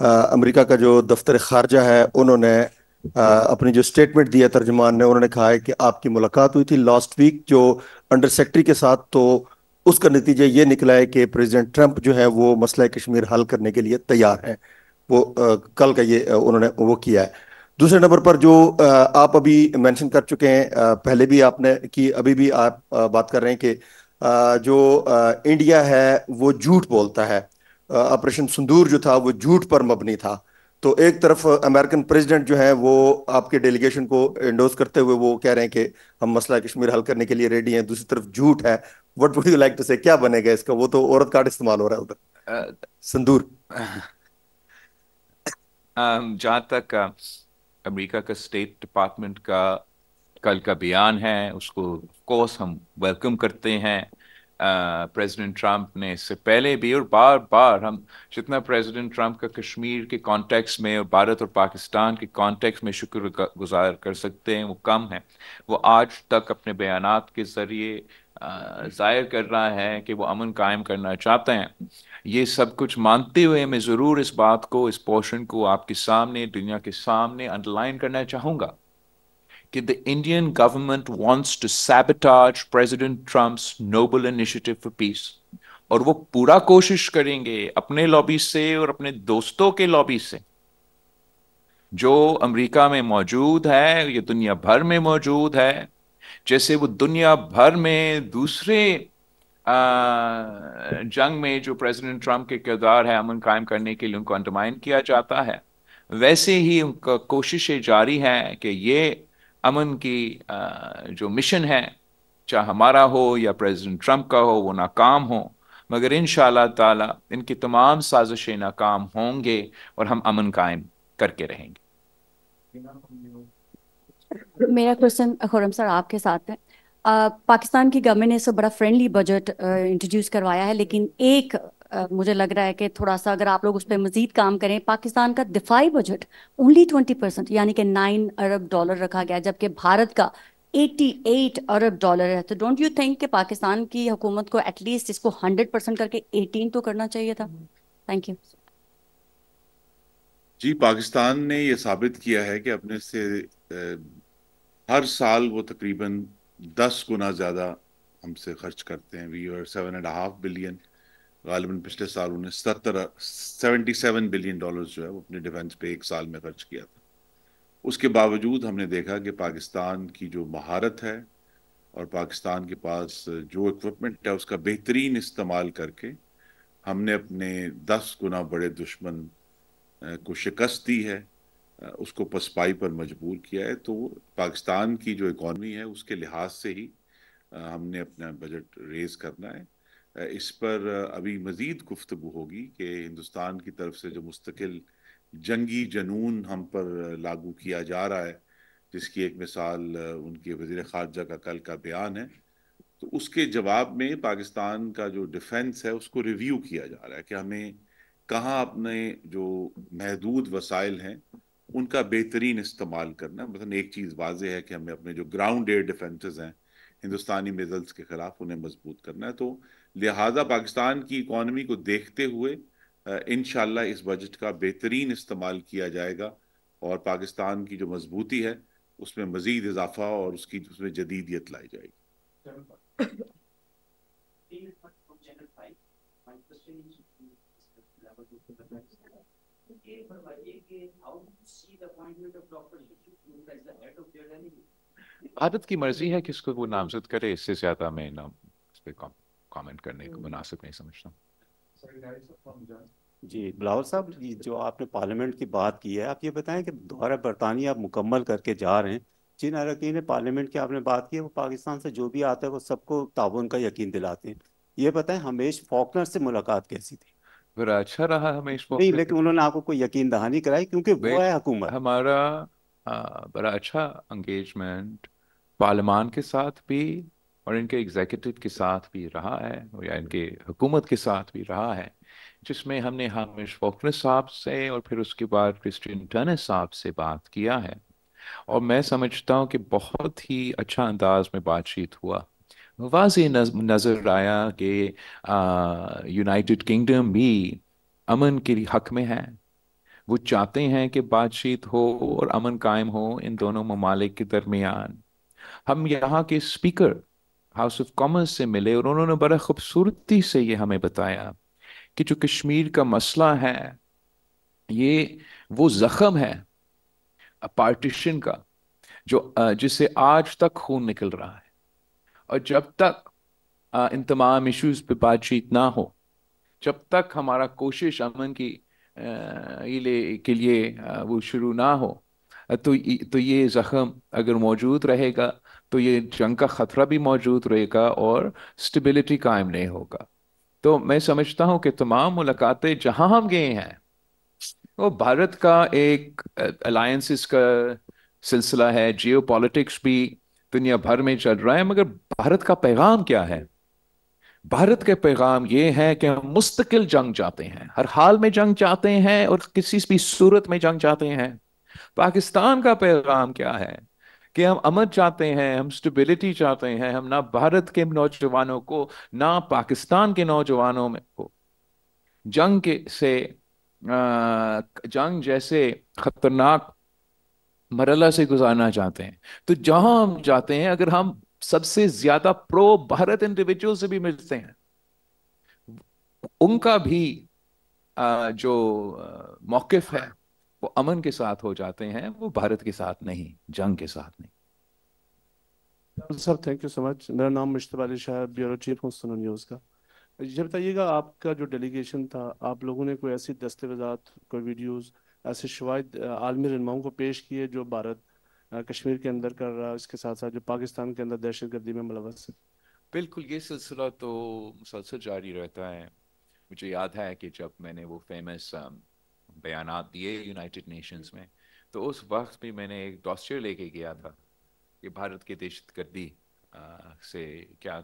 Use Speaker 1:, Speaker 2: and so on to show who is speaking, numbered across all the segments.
Speaker 1: امریکہ کا جو دفتر خارجہ ہے انہوں نے اپنی جو سٹیٹمنٹ دی ہے ترجمان نے، انہوں نے کہا ہے کہ آپ کی ملاقات ہوئی تھی لاسٹ ویک جو انڈر سیکرٹری کے ساتھ، تو اس کا نتیجہ یہ نکلا ہے کہ پریزیڈنٹ ٹرمپ جو ہے وہ مسئلہ کشمیر حل کرنے کے لیے تیار ہیں. وہ کل کا یہ انہوں نے وہ کیا ہے. دوسرے نمبر پر جو آپ ابھی مینشن کر چکے ہیں، پہلے بھی آپ نے کی، ابھی بھی آپ بات کر رہے ہیں کہ جو انڈیا ہے وہ جھوٹ بولتا ہے. آپریشن سندور جو تھا وہ جھوٹ پر مبنی تھا. تو ایک طرف امریکن پریزیڈنٹ جو ہے وہ آپ کے ڈیلیگیشن کو انڈوز کرتے ہوئے وہ کہہ رہے ہیں کہ ہم مسئلہ کشمیر حل کرنے کے لیے ریڈی ہیں، دوسری طرف جھوٹ ہے. What would you like to say, کیا بنے گا اس کا؟ وہ تو عورت کارڈ استعمال ہو رہا ہے ادھر سندور.
Speaker 2: جہاں تک امریکہ کا اسٹیٹ ڈپارٹمنٹ کا کل کا بیان ہے، اس کو آف کورس ہم ویلکم کرتے ہیں. پریزیڈنٹ ٹرمپ نے اس سے پہلے بھی اور بار بار، ہم جتنا پریزیڈنٹ ٹرمپ کا کشمیر کے کانٹیکس میں اور بھارت اور پاکستان کے کانٹیکس میں شکر گزار کر سکتے ہیں وہ کم ہے. وہ آج تک اپنے بیانات کے ذریعے ظاہر کر رہا ہے کہ وہ امن قائم کرنا چاہتے ہیں. یہ سب کچھ مانتے ہوئے میں ضرور اس بات کو، اس پورشن کو آپ کے سامنے، دنیا کے سامنے انڈرلائن کرنا چاہوں گا کہ the Indian government wants to sabotage President Trump's noble initiative for peace. اور وہ پورا کوشش کریں گے اپنے لابی سے اور اپنے دوستوں کے لابی سے جو امریکہ میں موجود ہے، یہ دنیا بھر میں موجود ہے. جیسے وہ دنیا بھر میں دوسرے جنگ میں جو پریزیڈنٹ ٹرمپ کے کردار ہے امن قائم کرنے کے لیے ان کو انڈرمائن کیا جاتا ہے، ویسے ہی ان کا کوششیں جاری ہیں کہ یہ امن کی جو مشن ہے، چاہے ہمارا ہو یا پریزیڈنٹ ٹرمپ کا ہو، وہ ناکام ہو. مگر انشاءاللہ تعالی ان کی تمام سازشیں ناکام ہوں گے اور ہم امن قائم کر کے رہیں گے.
Speaker 3: میرا کوشچن خرم سر آپ کے ساتھ ہے. پاکستان کی گورنمنٹ نے اس سے بڑا فرینڈلی بجٹ انٹروڈیوس کروایا ہے، لیکن ایک مجھے لگ رہا ہے کہ تھوڑا سا اگر آپ لوگ اس پہ مزید کام کریں، پاکستان کا دفاعی بجٹ اونلی 20% یعنی کہ $9 ارب رکھا گیا، جبکہ بھارت کا $88 ارب ہے. تو ڈونٹ یو تھنک کہ پاکستان کی حکومت کو ایٹ لیسٹ اس کو 100% کر کے 18 تو کرنا چاہیے تھا؟ Thank you.
Speaker 4: جی، پاکستان نے یہ ثابت کیا ہے کہ اپنے سے ہر سال وہ تقریباً 10 گنا زیادہ ہم سے خرچ کرتے ہیں. We are 7.5 billion. غالباً پچھلے سال انہیں 77 بلین ڈالر جو ہے وہ اپنے ڈیفنس پہ ایک سال میں خرچ کیا تھا. اس کے باوجود ہم نے دیکھا کہ پاکستان کی جو مہارت ہے اور پاکستان کے پاس جو اکوپمنٹ ہے اس کا بہترین استعمال کر کے ہم نے اپنے 10 گنا بڑے دشمن کو شکست دی ہے، اس کو پسپائی پر مجبور کیا ہے. تو پاکستان کی جو اکانومی ہے اس کے لحاظ سے ہی ہم نے اپنا بجٹ ریز کرنا ہے. اس پر ابھی مزید گفتگو ہوگی کہ ہندوستان کی طرف سے جو مستقل جنگی جنون ہم پر لاگو کیا جا رہا ہے، جس کی ایک مثال ان کے وزیر خارجہ کا کل کا بیان ہے، تو اس کے جواب میں پاکستان کا جو ڈیفنس ہے اس کو ریویو کیا جا رہا ہے کہ ہمیں کہاں اپنے جو محدود وسائل ہیں ان کا بہترین استعمال کرنا. مثلا ایک چیز واضح ہے کہ ہمیں اپنے جو گراؤنڈ ایئر ڈیفنسز ہیں ہندوستانی میزلز کے خلاف انہیں مضبوط کرنا ہے. تو لہٰذا پاکستان کی اکانومی کو دیکھتے ہوئے انشاءاللہ اس بجٹ کا بہترین استعمال کیا جائے گا اور پاکستان کی جو مضبوطی ہے اس میں مزید اضافہ اور اس میں جدیدیت لائی جائے گی.
Speaker 2: عادت کی مرضی ہے کہ اس کو وہ نامزد کرے، اس سے زیادہ میں اس پہ کامنٹ کرنے کو مناسب نہیں سمجھتا.
Speaker 5: جی بلاول صاحب، جو آپ نے پارلیمنٹ کی بات کی ہے، آپ یہ بتائیں کہ دورہ برطانیہ آپ مکمل کر کے جا رہے ہیں، جن اراکین پارلیمنٹ کی آپ نے بات کی ہے وہ پاکستان سے جو بھی آتا ہے وہ سب کو تعاون کا یقین دلاتے ہیں. یہ بتائیں ہمیش فاکنر سے ملاقات کیسی تھی؟
Speaker 2: بڑا اچھا رہا ہمیش فاکنر.
Speaker 5: نہیں، لیکن انہوں نے آپ کو کوئی یقین دہانی کرائی کیونکہ وہ ہے حکومت.
Speaker 2: ہمارا بڑا اچھا انگیجمنٹ پارلیمان کے ساتھ بھی اور ان کے ایگزیکٹو کے ساتھ بھی رہا ہے، یا ان کے حکومت کے ساتھ بھی رہا ہے، جس میں ہم نے ہمیش فاکنر صاحب سے اور پھر اس کے بعد کرسٹین ٹرنر صاحب سے بات کیا ہے. اور میں سمجھتا ہوں کہ بہت ہی اچھا انداز میں بات چیت ہوا. واضح نظر آیا کہ یونائٹڈ کنگڈم بھی امن کے حق میں ہے، وہ چاہتے ہیں کہ بات چیت ہو اور امن قائم ہو ان دونوں ممالک کے درمیان. ہم یہاں کے اسپیکر ہاؤس آف کامنس سے ملے اور انہوں نے بڑا خوبصورتی سے یہ ہمیں بتایا کہ جو کشمیر کا مسئلہ ہے یہ وہ زخم ہے پارٹیشن کا جس سے آج تک خون نکل رہا ہے. اور جب تک ان تمام ایشوز پہ بات چیت نہ ہو، جب تک ہمارا کوشش امن کی کے لیے وہ شروع نہ ہو، تو یہ زخم اگر موجود رہے گا تو یہ جنگ کا خطرہ بھی موجود رہے گا اور سٹیبلٹی قائم نہیں ہوگا. تو میں سمجھتا ہوں کہ تمام ملاقاتیں جہاں ہم گئے ہیں وہ بھارت کا ایک الائنسز کا سلسلہ ہے، جیو پالیٹکس بھی دنیا بھر میں چل رہا ہے، مگر بھارت کا پیغام کیا ہے؟ بھارت کے پیغام یہ ہے کہ ہم مستقل جنگ چاہتے ہیں، ہر حال میں جنگ چاہتے ہیں اور کسی بھی صورت میں جنگ چاہتے ہیں. پاکستان کا پیغام کیا ہے؟ کہ ہم امن چاہتے ہیں، ہم سٹیبلٹی چاہتے ہیں. ہم نہ بھارت کے نوجوانوں کو نہ پاکستان کے نوجوانوں میں کو جنگ جیسے خطرناک مرحلہ سے گزارنا چاہتے ہیں. تو جہاں ہم جاتے ہیں، اگر ہم سب سے زیادہ پرو بھارت انڈیویجول سے بھی ملتے ہیں، ان کا بھی جو موقف ہے وہ امن کے ساتھ ہو جاتے ہیں، وہ بھارت کے ساتھ نہیں، جنگ کے ساتھ نہیں.
Speaker 6: سر تھینک یو سو مچ. میرا نام مشتبہ علی شاہ، بیورو چیف ہوں سنو نیوز کا. یہ بتائیے گا آپ کا جو ڈیلیگیشن تھا، آپ لوگوں نے کوئی ایسی دستاویزات، کوئی ویڈیوز، ایسے شواہد عالمی رہنماؤں کو پیش کیے جو بھارت کشمیر کے اندر کر رہا ہے، اس کے ساتھ ساتھ جو پاکستان کے اندر دہشت گردی میں ملوث ہے؟
Speaker 2: بالکل، یہ سلسلہ تو مسلسل جاری رہتا ہے. مجھے یاد ہے کہ جب میں نے وہ فیمس بیانات دیے یونائٹڈ نیشنز میں، تو اس وقت بھی میں نے ایک ڈاسچر لے کے گیا تھا کہ بھارت کی دہشت گردی سے کیا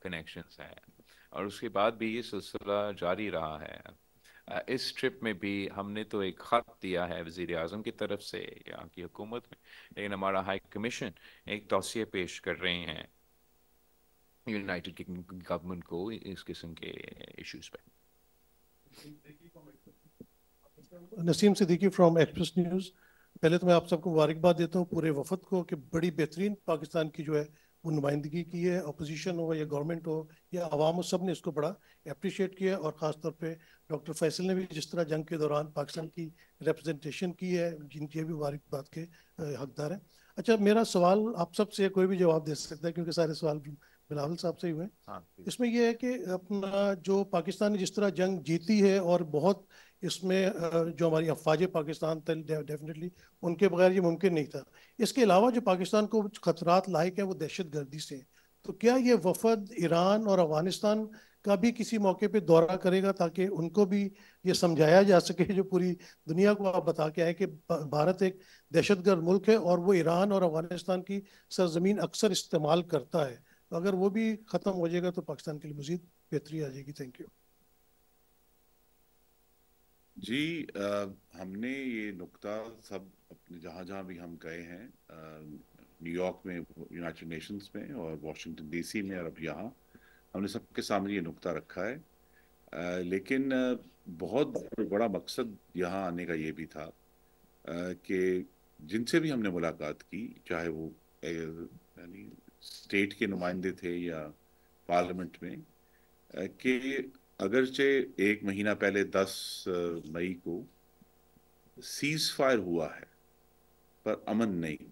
Speaker 2: کنیکشنز ہیں، اور اس کے بعد بھی یہ سلسلہ جاری رہا ہے. اس ٹرپ میں بھی ہم نے تو ایک خط دیا ہے وزیر اعظم کی طرف سے یہاں کی حکومت میں، لیکن ہمارا ہائی کمیشن ایک توصیہ پیش کر رہے ہیں یونائٹڈ گورنمنٹ کو اس قسم کے ایشوز پہ.
Speaker 7: نسیم صدیقی فرام ایکسپریس نیوز. پہلے تو میں آپ سب کو مبارکباد دیتا ہوں پورے وفد کو کہ بڑی بہترین پاکستان کی جو ہے وہ نمائندگی کی ہے. اپوزیشن ہو یا گورنمنٹ ہو یا عوام ہو، سب نے اس کو بڑا اپریشیٹ کیا، اور خاص طور پہ ڈاکٹر فیصل نے بھی جس طرح جنگ کے دوران پاکستان کی ریپرزنٹیشن کی ہے، جن کی بھی مبارکباد کے حقدار ہیں. اچھا، میرا سوال آپ سب سے کوئی بھی جواب دے سکتا ہے کیونکہ سارے سوال بلاول صاحب سے ہی ہوئے. اس میں یہ ہے کہ اپنا جو پاکستان نے جس طرح جنگ جیتی ہے، اور بہت اس میں جو ہماری افواج پاکستان ڈیفینیٹلی ان کے بغیر یہ ممکن نہیں تھا. اس کے علاوہ جو پاکستان کو خطرات لاحق ہیں وہ دہشت گردی سے ہیں. تو کیا یہ وفد ایران اور افغانستان کا بھی کسی موقع پہ دورہ کرے گا تاکہ ان کو بھی یہ سمجھایا جا سکے، جو پوری دنیا کو آپ بتا کے آئے کہ بھارت ایک دہشت گرد ملک ہے اور وہ ایران اور افغانستان کی سرزمین اکثر استعمال کرتا ہے؟ تو اگر وہ بھی ختم ہو جائے گا تو پاکستان کے لیے مزید بہتری آ جائے گی. Thank you.
Speaker 4: جی، ہم نے یہ نقطہ سب اپنے جہاں جہاں بھی ہم گئے ہیں، نیو یارک میں، یونائٹڈ نیشنز میں، اور واشنگٹن ڈی سی میں، اور اب یہاں ہم نے سب کے سامنے یہ نقطہ رکھا ہے. لیکن بہت بڑا مقصد یہاں آنے کا یہ بھی تھا کہ جن سے بھی ہم نے ملاقات کی، چاہے وہ یعنی اسٹیٹ کے نمائندے تھے یا پارلیمنٹ میں، کہ اگرچہ ایک مہینہ پہلے 10 مئی کو سیز فائر ہوا ہے پر امن نہیں.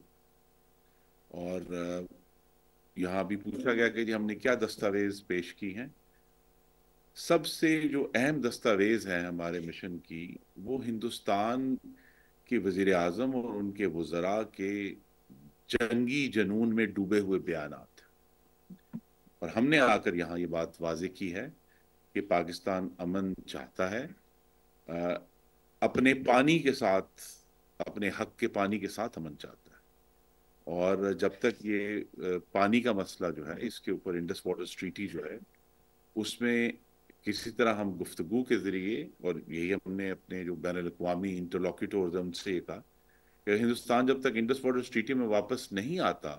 Speaker 4: اور یہاں بھی پوچھا گیا کہ جی ہم نے کیا دستاویز پیش کی ہیں. سب سے جو اہم دستاویز ہیں ہمارے مشن کی، وہ ہندوستان کے وزیر اعظم اور ان کے وزراء کے جنگی جنون میں ڈوبے ہوئے بیانات. اور ہم نے آ کر یہاں یہ بات واضح کی ہے کہ پاکستان امن چاہتا ہے، اپنے پانی کے ساتھ، اپنے حق کے پانی کے ساتھ امن چاہتا ہے. اور جب تک یہ پانی کا مسئلہ جو ہے، اس کے اوپر انڈس واٹرز ٹریٹی جو ہے، اس میں کسی طرح ہم گفتگو کے ذریعے، اور یہی ہم نے اپنے جو بین الاقوامی انٹرلوکیٹورز ہیں ان سے یہ کہا کہ ہندوستان جب تک انڈس واٹرز ٹریٹی میں واپس نہیں آتا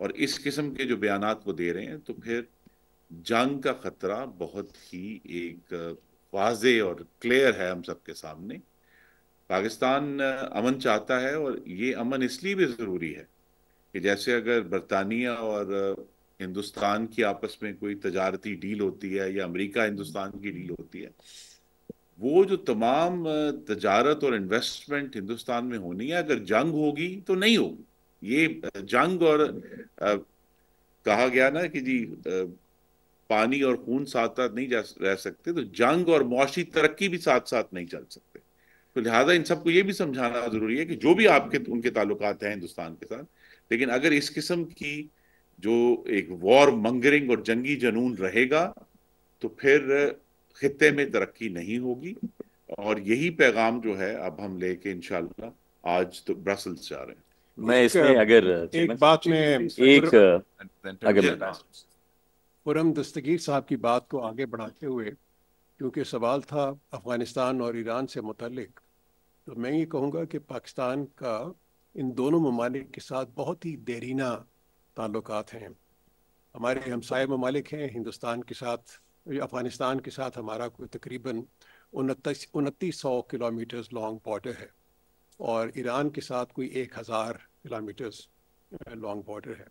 Speaker 4: اور اس قسم کے جو بیانات وہ دے رہے ہیں، تو پھر جنگ کا خطرہ بہت ہی ایک واضح اور کلیئر ہے ہم سب کے سامنے. پاکستان امن چاہتا ہے, اور یہ امن اس لیے بھی ضروری ہے کہ جیسے اگر برطانیہ اور ہندوستان کی آپس میں کوئی تجارتی ڈیل ہوتی ہے یا امریکہ ہندوستان کی ڈیل ہوتی ہے, وہ جو تمام تجارت اور انویسٹمنٹ ہندوستان میں ہونی ہے, اگر جنگ ہوگی تو نہیں ہوگی. یہ جنگ اور کہا گیا نا کہ جی پانی اور خون ساتھ ساتھ نہیں رہ سکتے, تو جنگ اور معاشی ترقی بھی ساتھ ساتھ نہیں چل سکتے. تو لہٰذا ان سب کو یہ بھی سمجھانا ضروری ہے کہ جو بھی آپ کے ان کے تعلقات ہیں ہندوستان کے ساتھ, لیکن اگر اس قسم کی جو ایک وار منگرنگ اور جنگی جنون رہے گا تو پھر خطے میں ترقی نہیں ہوگی. اور یہی پیغام جو ہے اب ہم لے کے انشاءاللہ آج تو برسلز جا رہے ہیں.
Speaker 8: میں اس میں اگر
Speaker 9: ایک بات میں
Speaker 8: ایک اگر
Speaker 9: خرم دستگیر صاحب کی بات کو آگے بڑھاتے ہوئے, کیونکہ سوال تھا افغانستان اور ایران سے متعلق, تو میں یہ کہوں گا کہ پاکستان کا ان دونوں ممالک کے ساتھ بہت ہی دیرینہ تعلقات ہیں. ہمارے ہمسائے ممالک ہیں. ہندوستان کے ساتھ, افغانستان کے ساتھ ہمارا کوئی تقریباً 2900 کلومیٹرز لانگ بارڈر ہے, اور ایران کے ساتھ کوئی 1000 کلومیٹرز لانگ بارڈر ہے.